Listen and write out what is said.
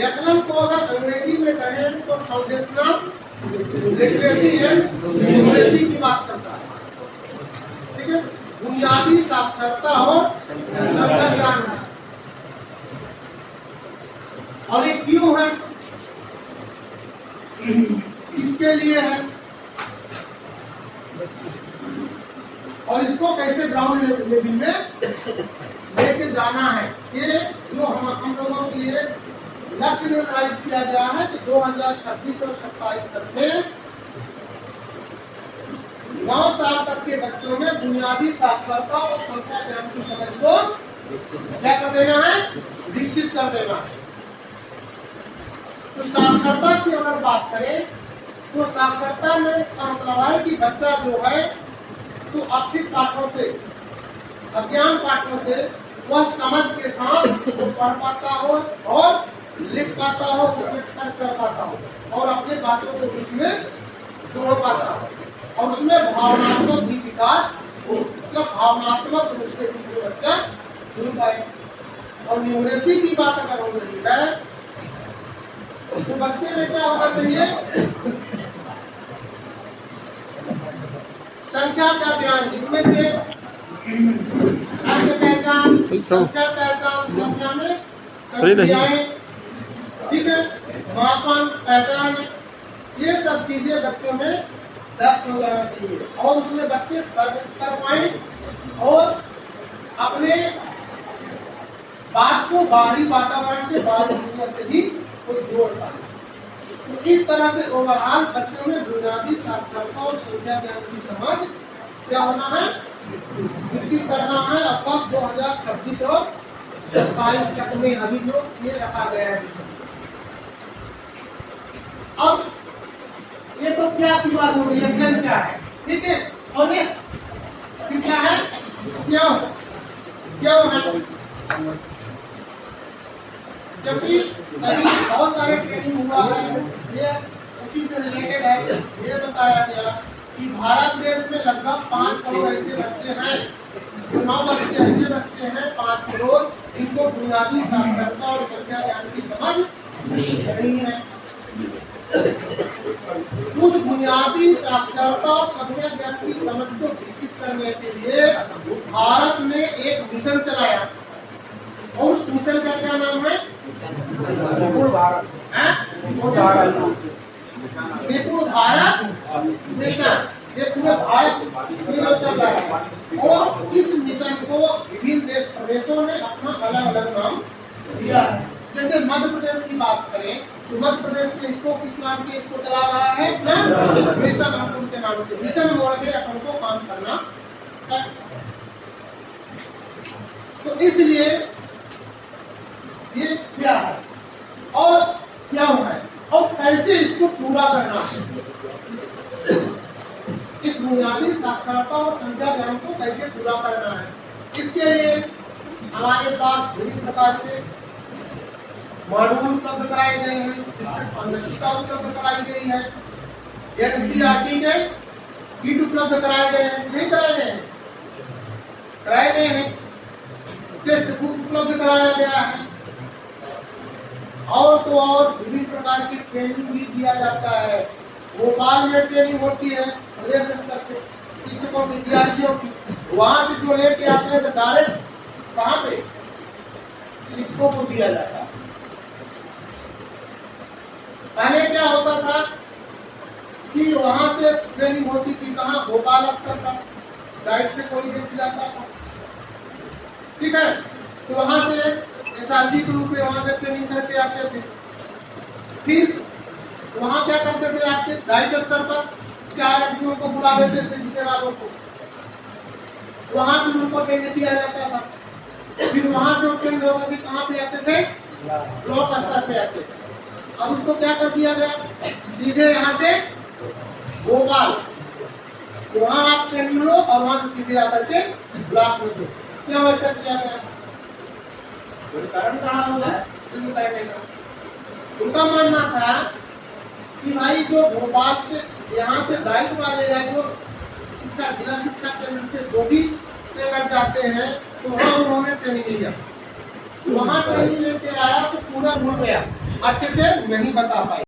व्याकरण को अगर अंग्रेजी में कहें तो फाउंडेशनल लिटरेसी एंड न्यूमरेसी की बात करता है। ठीक है, बुनियादी साक्षरता और शब्द ज्ञान है। और ये क्यों है, किसके लिए है, और इसको कैसे ग्राउंड लेवल में लेके जाना है, ये जो हम लोगों के लिए लक्ष्य निर्धारित किया गया है कि 2026 और 27 तक में 9 साल तक के बच्चों में बुनियादी साक्षरता और संख्या ज्ञान की समझ को क्या कर देना है, विकसित कर देना है। तो साक्षरता की अगर बात करें तो साक्षरता में का मतलब है कि बच्चा जो है तो अपने पाठों से, अज्ञान पाठों से वह समझ के साथ वो पढ़ पाता हो और लिख पाता हो, उसमें तर्क कर पाता हो और अपने बातों को उसमें जोड़ पाता हो और उसमें भावनात्मक भी विकास हो, मतलब भावनात्मक रूप से उसमें बच्चा जुड़ पाए। और न्यूमरेसी की बात अगर हो रही है तो बच्चे में क्या होना चाहिए, संख्या का ज्ञान, जिसमें से अंक पहचान, संख्या पहचान, संख्या में संख्याएं, ठीक है, मापन, पैटर्न, ये सब चीजें बच्चों में दक्ष हो जाना चाहिए और उसमें बच्चे तर्क कर पाए और अपने बात को बाहरी वातावरण से, बाहरी दुनिया से भी कोई जोड़ पाए। तो इस तरह से ओवरऑल बच्चों में बुनियादी साक्षरता और संख्या ज्ञान की समझ क्या होना है, विकसित करना है। अब 2026 और 27 तक में अभी जो ये रखा गया है। अब ये तो क्या की बात हो रही है, क्या है, ठीक है, और ये क्या है, क्यों है, जबकि सभी बहुत सारे ट्रेनिंग हुआ है, ये उसी से रिलेटेड है। ये बताया गया कि भारत देश में लगभग 5 करोड़ ऐसे बच्चे हैं, 9 बच्चे ऐसे बच्चे हैं, 5 करोड़, इनको बुनियादी साक्षरता और संख्या ज्ञान की समझ नहीं है। उस बुनियादी साक्षरता और संख्या ज्ञान की समझ को विकसित करने के लिए भारत ने एक मिशन चलाया और उस मिशन का क्या नाम है, विपुल भारत मिशन। ये पूरे भारत में चल रहा है और इस मिशन को विभिन्न प्रदेशों ने अपना अलग अलग नाम दिया है। जैसे मध्य प्रदेश की बात करें तो मध्य प्रदेश में इसको किस नाम से इसको चला रहा है ना, मिशन अनुकूल के नाम से, मिशन मोड में अपन को काम करना है। तो इसलिए ये क्या है और क्या है और कैसे इसको पूरा करना है, इस बुनियादी साक्षरता और संख्या ज्ञान को कैसे पूरा करना है, इसके लिए हमारे पास विभिन्न प्रकार के मॉड्यूल उपलब्ध कराए गए हैं, शिक्षण मार्गदर्शिका उपलब्ध कराई गई है, एनसीईआरटी के किट उपलब्ध कराए गए हैं, नहीं कराए गए हैं, कराए गए हैं, टेस्ट बुक उपलब्ध कराया गया है और तो और विभिन्न प्रकार की ट्रेनिंग भी दिया जाता है। भोपाल में ट्रेनिंग होती है प्रदेश स्तर पे शिक्षकों विद्यार्थियों की, वहां से जो लेके आते हैं तो डायरेक्ट कहाँ पे शिक्षकों को दिया जाता है। पहले क्या होता था कि वहां से ट्रेनिंग होती थी कहाँ, भोपाल स्तर पर गाइड से कोई व्यक्ति जाता था, ठीक है, तो वहां से एसआरजी के रूप में वहां से ट्रेनिंग करके आते थे। फिर वहां क्या करते थे, आपके गाइड स्तर पर 4 एमपीओ को बुला लेते थे, विषय वालों को, वहां भी उनको ट्रेनिंग दिया जाता था। फिर वहां से ट्रेनिंग होकर कहाँ पे आते थे, ब्लॉक स्तर पे आते थे। अब उसको क्या कर दिया गया, सीधे यहाँ से भोपाल, वहां आप ट्रेनिंग लो और वहां से सीधे आकर के ब्लॉक में दो। क्यों ऐसा किया गया, कारण रहा होगा उनका मानना था कि भाई जो भोपाल से यहाँ से डाइट वाले या जो शिक्षा जिला शिक्षा केंद्र से जो भी ट्रेनर जाते हैं तो वहाँ उन्होंने ट्रेनिंग लिया, वहाँ ट्रेनिंग लेके आया तो पूरा भूल गया अच्छे से नहीं बता पाए।